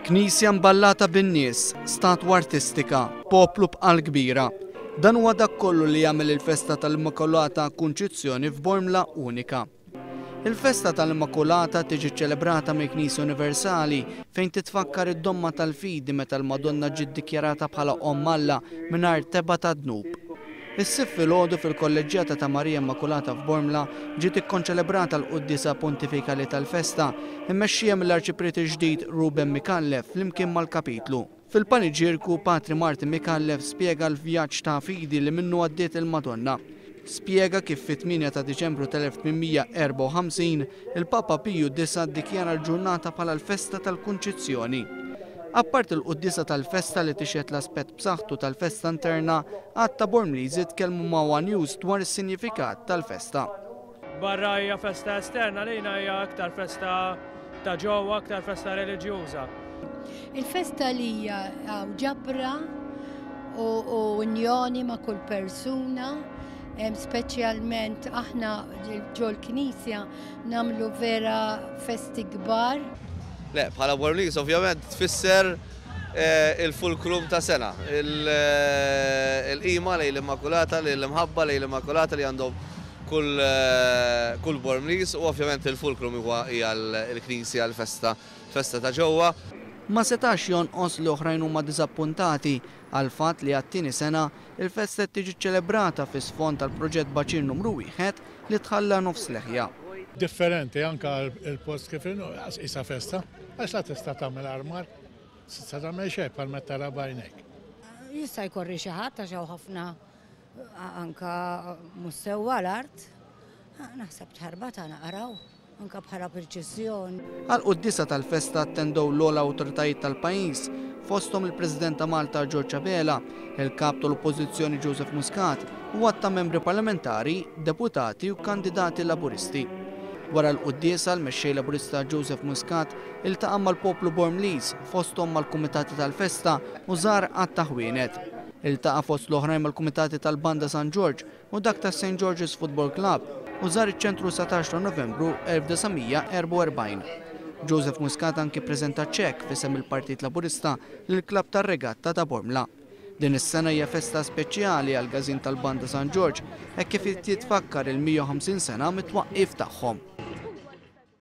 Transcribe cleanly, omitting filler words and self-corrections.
Knisja mballata bin-nies, statwa artistika, poplu bqal kbira. Dan huwa dak kollu li jagħmel il-Festa tal-Immakolata Kunċizzjoni f'Bormla unika. Il-Festa tal-Immakolata tiġi ċċelebrata mill-Knisja Universali fejn titfakkar id-domma tal-fidi meta l-Madonna ġiet ddikjarata bħala Omm Alla mingħajr teba ta' dnub. Is-sib filgħodu fil-Kolleġjata ta' Marija Immakolata f'Bormla ġiet ikkonċelebrata l-Qudiesa Pontifikali tal-Festa immexxija mill-Arċipreti ġdid Ruben Mikallef flimkien mal-Kapitlu. Fil-paniġierku Patri Martin Mikallef spjega l-vjaġġ ta' fidi li minnu għaddiet il-Madonna. Spjega kif fit-8 ta' Diċembru tal-1854 il-Papa Piju IX ddikjara l-ġurnata bħala l-Festa tal-Kunċizzjoni. Appart il-Qudiesa tal-Festa li tixet l-aspett b'saħħtu tal-Festa interna, għadta Bormliżi tkellmu ma' One News dwar is-sinifikat tal-festa. Barra hija festa esterna lejna hija aktar festa ta' ġewwa, aktar festa reliġjuża. Il-festa li hija ġabra u unjoni ma' kull persuna, speċjalment aħna ġol l-Knisja nagħmlu vera festi kbar. Le, bħala Bormliż ovvjament tfisser il-fulkrum ta' sena, il-qima lejn l-Immakolata, l-imħabba lejn l-Immakolata li għandhom kull Bormliż u ovvjament il-fulkrum huwa hija l-Knisja, l-festa ta' ġewwa. Ma setax jonqos li oħrajn huma diżappuntati għal fatt li għat-tieni sena il-festa tiġi ċċelebrata fi sfond tal-proġett Baċir numru 1 li tħalla nofs Leħja. Differenti anka il-post kif isa festa, għax la tista' tagħmel armar, tista' tagħmel xejn bħal meta tara bajnek. Jista' jkorri xi ħadd għax hawn ħafna anka mustewwa l-art, naħseb tħarba tagħna qaraw anka bħala preċiżjoni. Għall-Qudiesa tal-Festa attendew l-ogħla awtoritajiet tal-pajjiż fosthom il-President ta' Malta George Abela, il-Kap tal-Oppożizzjoni Joseph Muscat u għatta membri parlamentari, deputati u kandidati laburisti. Wara l-Qudiesa l-mexxej laburista Joseph Muscat iltaqa' mal-poplu Bormliż fosthom mal-Kumitati tal-Festa u żar għatta ħwienet. Iltaqa' fost l-oħrajn mal-Kumitati tal-Banda San George u dak ta' St. George's Football Club u żar iċ-ċentru 17 ta' Novembru 1944. Joseph Muscat anki ppreżenta ċekk f'isem il-Partit Laburista lill-Klabb tar-Regatta ta' Bormla. Din is-sena hija festa speċjali għal gażin tal-Banda San George hekk kif jitfakkar il-150 sena mit-twaqqif tagħhom.